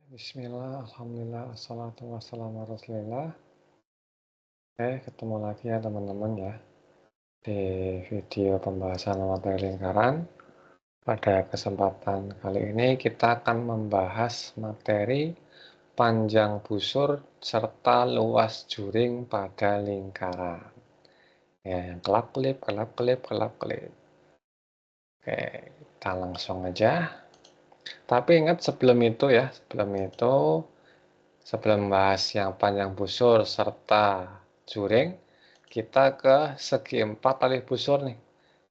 Bismillah, alhamdulillah, assalatu wassalamu ala rasulillah. Ketemu lagi ya teman-teman ya di video pembahasan materi lingkaran. Pada kesempatan kali ini kita akan membahas materi panjang busur serta luas juring pada lingkaran. Ya, yang kelap-kelip. Oke, kita langsung aja. Tapi ingat sebelum bahas yang panjang busur serta juring, kita ke segi empat alih busur nih,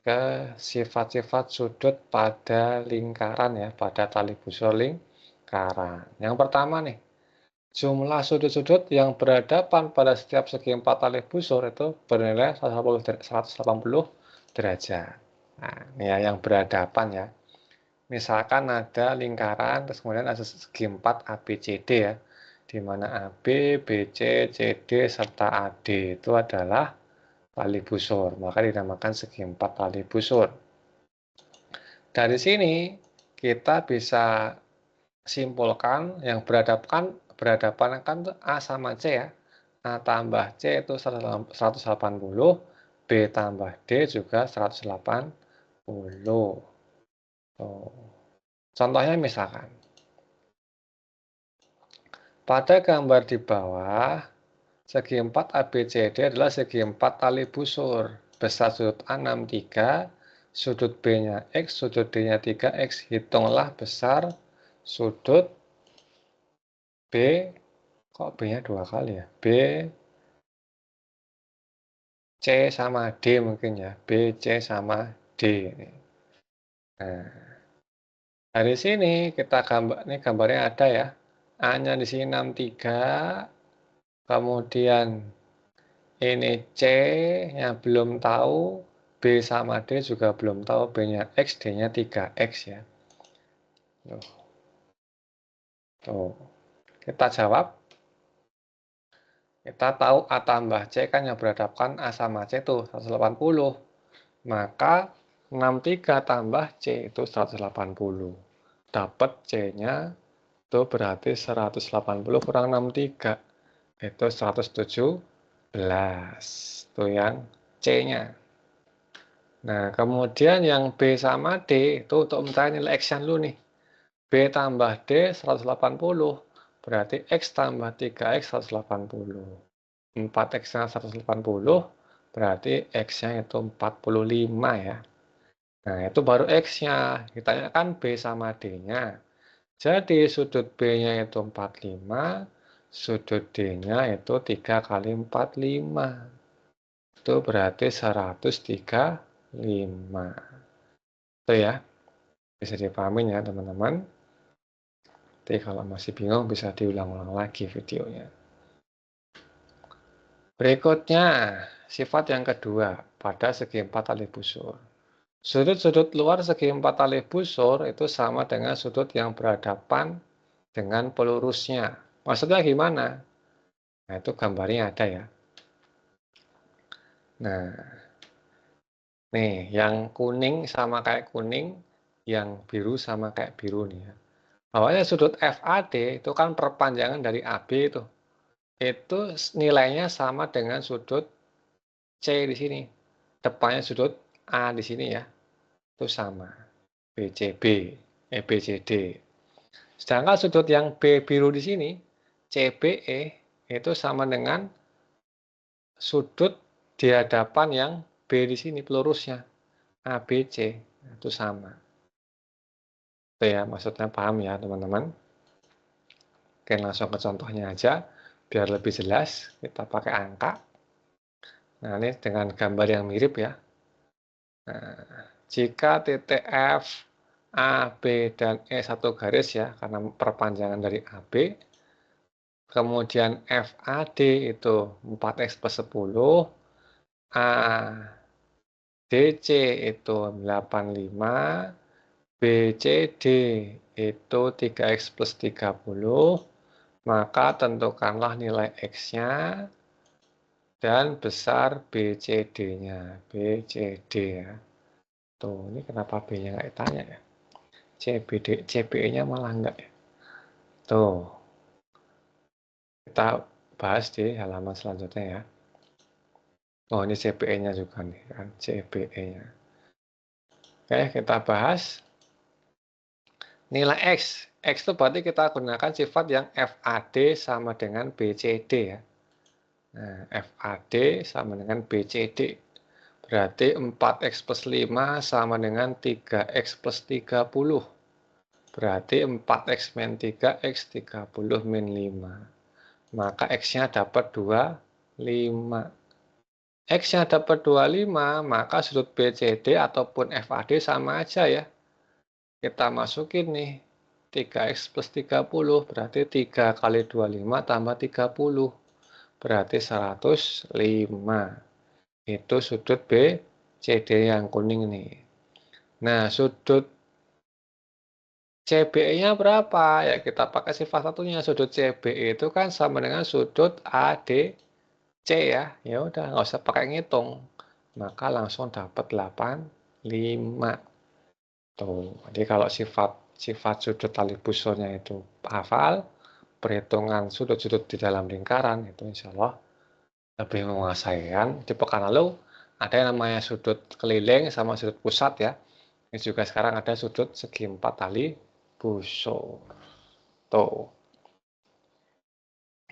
ke sifat-sifat sudut pada lingkaran ya, pada tali busur lingkaran. Yang pertama nih, jumlah sudut-sudut yang berhadapan pada setiap segi empat alih busur itu bernilai 180 derajat. Nah, ini ya yang berhadapan ya. Misalkan ada lingkaran, terus kemudian ada segi 4 ABCD ya, di mana AB, BC, CD, serta AD itu adalah tali busur, maka dinamakan segi 4 tali busur. Dari sini kita bisa simpulkan yang berhadapan kan A sama C ya. A tambah C itu 180, B tambah D juga 180. Tuh. Contohnya misalkan, pada gambar di bawah, segi 4 ABCD adalah segi 4 tali busur. Besar sudut A 63, sudut B-nya X, sudut D-nya 3X. Hitunglah besar sudut B, kok B-nya 2 kali ya? B, C sama D mungkin ya. B, C sama D. Nah, dari sini kita ini gambarnya ada ya. A-nya di sini 63, kemudian ini C-nya belum tahu, B sama D juga belum tahu, B-nya X, D-nya 3X ya. Tuh. Kita jawab. Kita tahu A tambah C kan yang berhadapan A sama C itu 180. Maka 63 tambah C itu 180. Dapat C-nya itu berarti 180 kurang 63. Itu 117. Itu yang C-nya. Nah, kemudian yang B sama D itu untuk mencari nilai X-nya dulu nih. B tambah D 180. Berarti X tambah 3X 180. 4X-nya 180. Berarti X-nya itu 45 ya. Nah, itu baru X-nya. Kita kan B sama D-nya. Jadi sudut B-nya itu 45. Sudut D-nya itu 3 kali 45. Itu berarti 135. Itu ya. Bisa dipahamin ya teman-teman. Jadi kalau masih bingung bisa diulang-ulang lagi videonya. Berikutnya, sifat yang kedua pada segi 4 tali busur. Sudut-sudut luar segi 4 tali busur itu sama dengan sudut yang berhadapan dengan pelurusnya. Maksudnya gimana? Nah, itu gambarnya ada ya. Nah, nih yang kuning sama kayak kuning, yang biru sama kayak biru nih ya. Awalnya sudut FAD itu kan perpanjangan dari AB itu. Itu nilainya sama dengan sudut C di sini. Depannya sudut A di sini ya. Itu sama. BCB, BCD. Sedangkan sudut yang B biru di sini, CBE, itu sama dengan sudut di hadapan yang B di sini, pelurusnya. ABC, itu sama. Itu ya, maksudnya paham ya teman-teman. Oke, langsung ke contohnya aja. Biar lebih jelas, kita pakai angka. Nah, ini dengan gambar yang mirip ya. Nah, jika titik F, A, B, dan E satu garis ya, karena perpanjangan dari AB, kemudian FAD itu 4X plus 10, ADC itu 85, BCD itu 3X plus 30, maka tentukanlah nilai X-nya dan besar BCD-nya. BCD ya. Tuh, ini kenapa B-nya nggak ditanya ya? CBE-nya malah enggak ya. Tuh, kita bahas di halaman selanjutnya ya. Oh, ini CBE-nya juga nih kan, CBE-nya. Oke, kita bahas nilai X. X itu berarti kita gunakan sifat yang FAD sama dengan BCD ya. Nah, FAD sama dengan BCD. Berarti 4X plus 5 sama dengan 3X plus 30. Berarti 4X min 3X 30 min 5. Maka X-nya dapat 25. X-nya dapat 25, maka sudut BCD ataupun FAD sama aja ya. Kita masukin nih 3X plus 30, berarti 3 kali 25 tambah 30. Berarti 105. Itu sudut BCD yang kuning nih. Nah, sudut CBE-nya berapa? Ya kita pakai sifat satunya. Sudut CBE itu kan sama dengan sudut ADC ya. Ya udah, nggak usah pakai ngitung. Maka langsung dapat 85. Tuh. Jadi kalau sifat sudut tali busurnya itu hafal, perhitungan sudut-sudut di dalam lingkaran itu insya Allah lebih menguasai kan. Di pekan lalu ada yang namanya sudut keliling sama sudut pusat ya. Ini juga sekarang ada sudut segi 4 tali busur. Tuh.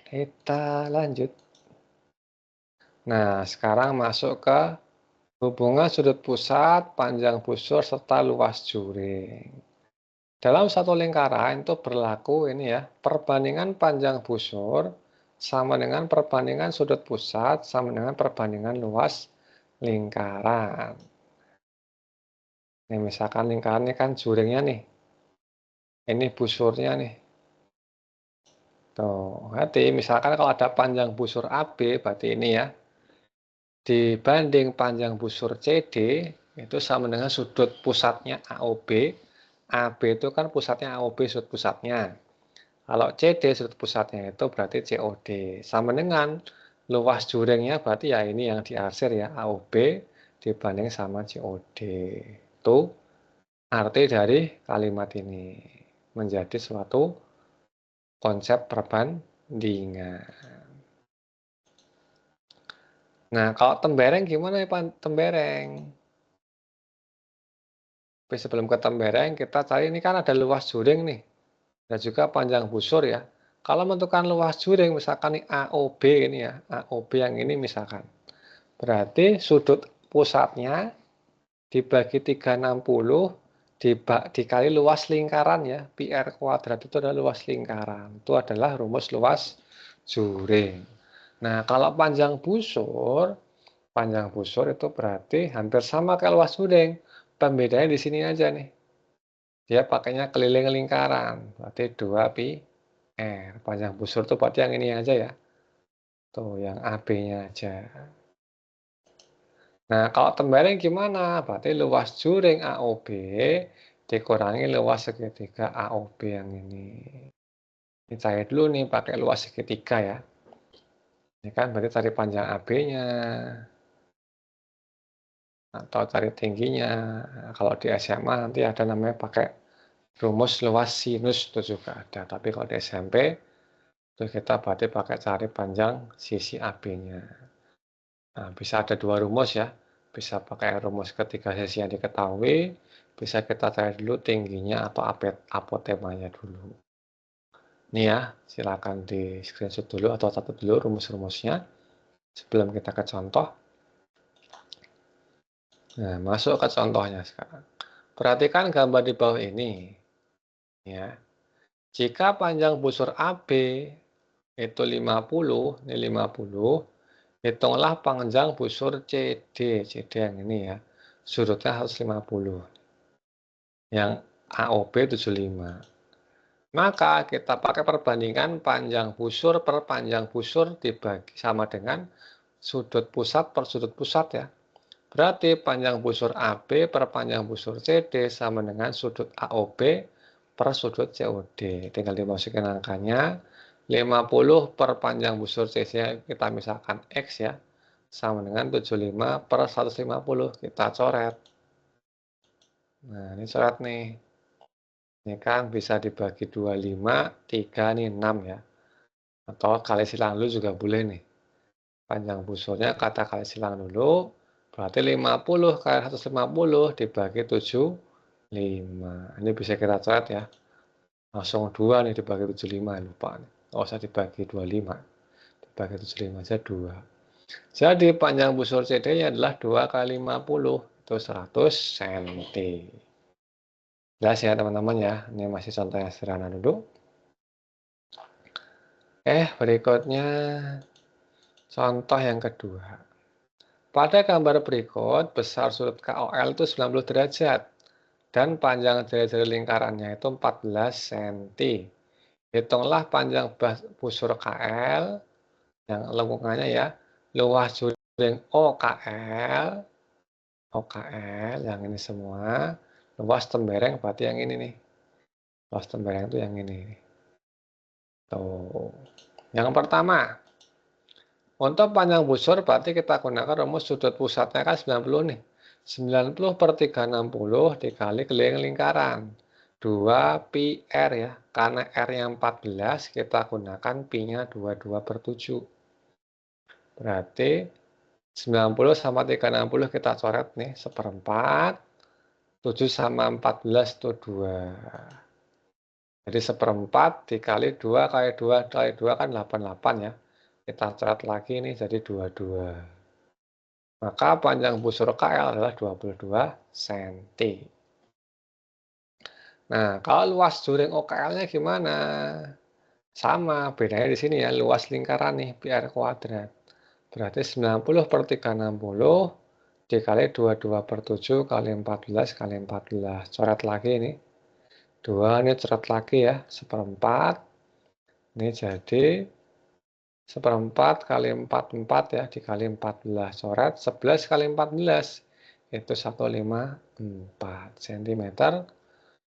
Kita lanjut. Nah, sekarang masuk ke hubungan sudut pusat, panjang busur, serta luas juring. Dalam satu lingkaran itu berlaku ini ya, perbandingan panjang busur sama dengan perbandingan sudut pusat sama dengan perbandingan luas lingkaran. Ini misalkan lingkaran ini kan juringnya nih. Ini busurnya nih. Tuh, berarti misalkan kalau ada panjang busur AB, berarti ini ya, dibanding panjang busur CD, itu sama dengan sudut pusatnya AOB. AB itu kan pusatnya AOB, sudut pusatnya. Kalau CD sudut pusatnya itu berarti COD. Sama dengan luas juringnya berarti ya ini yang diarsir ya, AOB dibanding sama COD. Itu arti dari kalimat ini. Menjadi suatu konsep perbandingan. Nah, kalau tembereng gimana ya Pak? Tembereng. Tapi sebelum ke tembereng, kita cari ini kan ada luas juring nih. Dan juga panjang busur ya. Kalau menentukan luas juring, misalkan ini AOB ini ya. AOB yang ini misalkan. Berarti sudut pusatnya dibagi 360 dikali luas lingkaran ya. PR kuadrat itu adalah luas lingkaran. Itu adalah rumus luas juring. Nah, kalau panjang busur itu berarti hampir sama kayak luas juring. Pembedanya di sini aja nih. Dia pakainya keliling lingkaran. Berarti 2 pi panjang busur itu berarti yang ini aja ya. Tuh, yang AB-nya aja. Nah, kalau tembereng gimana? Berarti luas juring AOB dikurangi luas segitiga AOB yang ini. Ini saya dulu nih pakai luas segitiga ya. Ini kan berarti cari panjang AB-nya. Atau cari tingginya. Nah, kalau di SMA nanti ada namanya pakai rumus luas sinus itu juga ada. Tapi kalau di SMP terus kita berarti pakai cari panjang sisi AB-nya. Nah, bisa ada dua rumus ya. Bisa pakai rumus ketiga sisi yang diketahui. Bisa kita cari dulu tingginya atau apotemanya dulu. Ini ya, silakan di screenshot dulu atau catat dulu rumus-rumusnya. Sebelum kita ke contoh. Nah, masuk ke contohnya sekarang. Perhatikan gambar di bawah ini. Ya. Jika panjang busur AB itu 50, ini 50, hitunglah panjang busur CD. CD yang ini ya. Sudutnya 150. Yang AOB 75. Maka kita pakai perbandingan panjang busur per panjang busur dibagi sama dengan sudut pusat per sudut pusat ya. Berarti panjang busur AB per panjang busur CD sama dengan sudut AOB per sudut COD. Tinggal dimasukin angkanya. 50 per panjang busur CC kita misalkan X ya. Sama dengan 75 per 150. Kita coret. Nah, ini coret nih. Ini kan bisa dibagi 25, 3 nih 6 ya. Atau kali silang dulu juga boleh nih. Panjang busurnya kata kali silang dulu, berarti 50 kali 150 dibagi 75. Ini bisa kita coret ya. Langsung 2 nih dibagi 75, lupa nih. Nggak usah dibagi 25. Dibagi 75 aja 2. Jadi panjang busur CD-nya adalah 2 kali 50, itu 100 cm. Jelas ya teman-teman ya, ini masih contoh yang sederhana dulu. Berikutnya contoh yang kedua. Pada gambar berikut, besar sudut KOL itu 90 derajat dan panjang jari-jari lingkarannya itu 14 cm. Hitunglah panjang busur KL yang lengkungannya ya, luas juring OKL yang ini semua, luas tembereng berarti yang ini nih. Luas tembereng itu yang ini. Tuh. Yang pertama, untuk panjang busur berarti kita gunakan rumus sudut pusatnya kan 90 nih. 90 per 360 dikali keliling lingkaran. 2 pi R ya. Karena R yang 14 kita gunakan pi-nya 22 per 7. Berarti 90 sama 360 kita coret nih, seperempat. 7 sama 14 itu 2. Jadi seperempat dikali 2 kali 2 kali 2 kan 88 ya. Kita coret lagi nih jadi 22. Maka panjang busur KL adalah 22 cm. Nah, kalau luas juring OKL-nya gimana? Sama, bedanya di sini ya, luas lingkaran nih, pi R kuadrat. Berarti 90 per 360 dikali 22 per 7 kali 14 kali 14. Coret lagi ini. 2 ini coret lagi ya, seperempat. Ini jadi seperempat kali 44 ya, dikali 14. Coret 11 kali 14. Itu 154 cm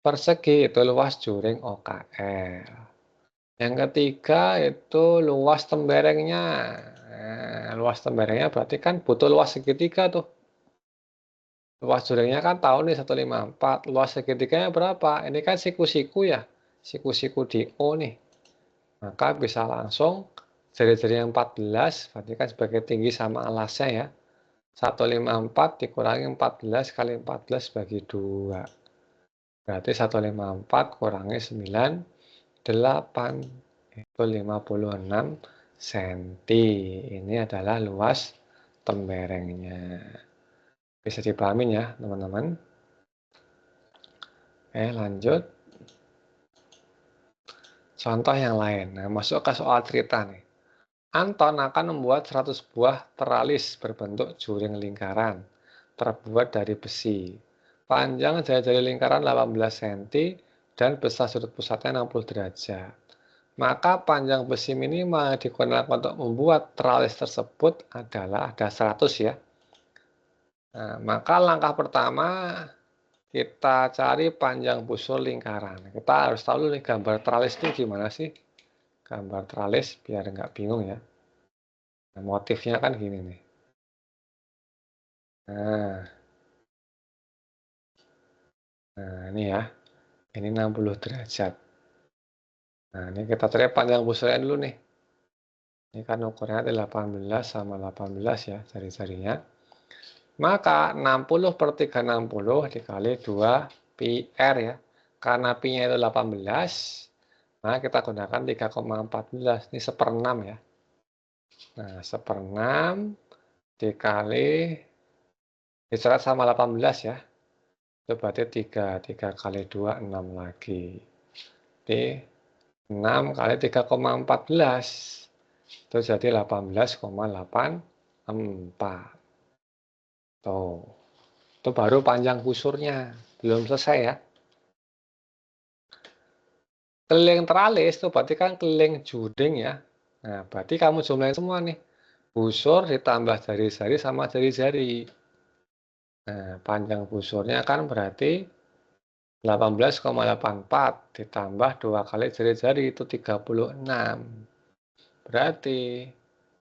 persegi, itu luas juring OKL. Yang ketiga itu luas temberengnya. Nah, luas temberengnya berarti kan butuh luas segitiga tuh. Luas juringnya kan tahu nih 154. Luas segitiganya berapa? Ini kan siku-siku ya. Siku-siku di O nih. Maka bisa langsung jari-jari yang 14, berarti kan sebagai tinggi sama alasnya ya. 154 dikurangi 14 kali 14 bagi 2. Berarti 154 kurangi 9, 8. Itu 56 cm. Ini adalah luas temberengnya. Bisa dipahamin ya, teman-teman. Lanjut. Contoh yang lain. Nah, masuk ke soal cerita nih. Anton akan membuat 100 buah teralis berbentuk juring lingkaran terbuat dari besi. Panjang jari-jari lingkaran 18 cm dan besar sudut pusatnya 60 derajat. Maka panjang besi minimal yang digunakan untuk membuat teralis tersebut adalah ada 100 ya. Nah, maka langkah pertama kita cari panjang busur lingkaran. Kita harus tahu dulu nih gambar teralis itu gimana sih. Gambar teralis biar nggak bingung ya. Nah, motifnya kan gini nih. Nah, ini ya. Ini 60 derajat. Nah, ini kita cari panjang busurnya dulu nih. Ini kan ukurannya 18 sama 18 ya, jari-jarinya. Maka 60 per 360 dikali 2 pi R ya. Karena pi-nya itu 18, nah kita gunakan 3,14. Ini 1/6 ya. Nah, 1/6 dikali dicoret sama 18 ya. Itu berarti 3 kali 2, 6 lagi. Jadi 6 kali 3,14. Itu jadi 18,84. Tuh. Itu baru panjang busurnya. Belum selesai ya. Keliling teralis itu berarti kan keliling juring ya. Nah, berarti kamu jumlahin semua nih. Busur ditambah jari-jari sama jari-jari. Nah, panjang busurnya kan berarti 18,84 ditambah 2 kali jari-jari itu 36. Berarti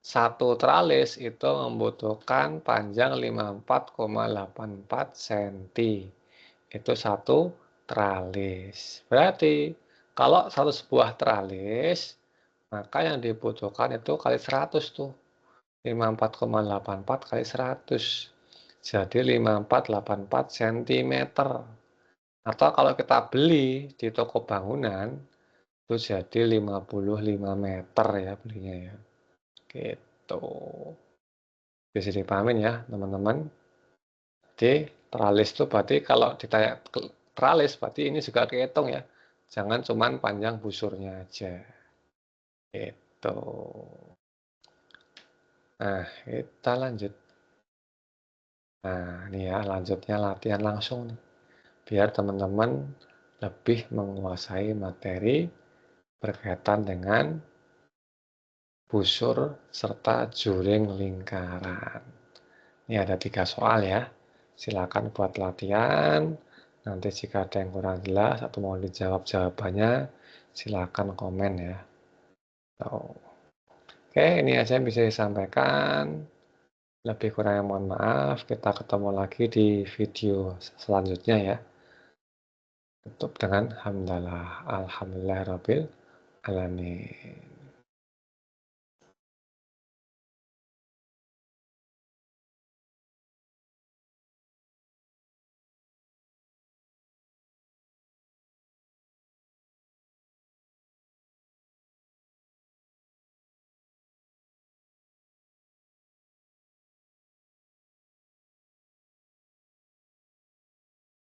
satu teralis itu membutuhkan panjang 54,84 cm. Itu 1 tralis. Berarti kalau satu sebuah tralis, maka yang dibutuhkan itu kali 100 tuh. 54,84 kali 100. Jadi 5484 cm. Atau kalau kita beli di toko bangunan, itu jadi 55 meter ya belinya ya. Gitu. Bisa dipahamin ya teman-teman. Jadi tralis itu berarti kalau ditanya tralis berarti ini juga kehitung ya. Jangan cuman panjang busurnya aja. Gitu. Nah, kita lanjut. Nah, ini ya lanjutnya latihan langsung nih. Biar teman-teman lebih menguasai materi berkaitan dengan busur serta juring lingkaran. Ini ada 3 soal ya. Silakan buat latihan. Nanti jika ada yang kurang jelas atau mau dijawab jawabannya, silakan komen ya. Oke, ini aja yang bisa disampaikan. Lebih kurangnya mohon maaf. Kita ketemu lagi di video selanjutnya ya. Tutup dengan hamdalah. Alhamdulillahirabbil alamin.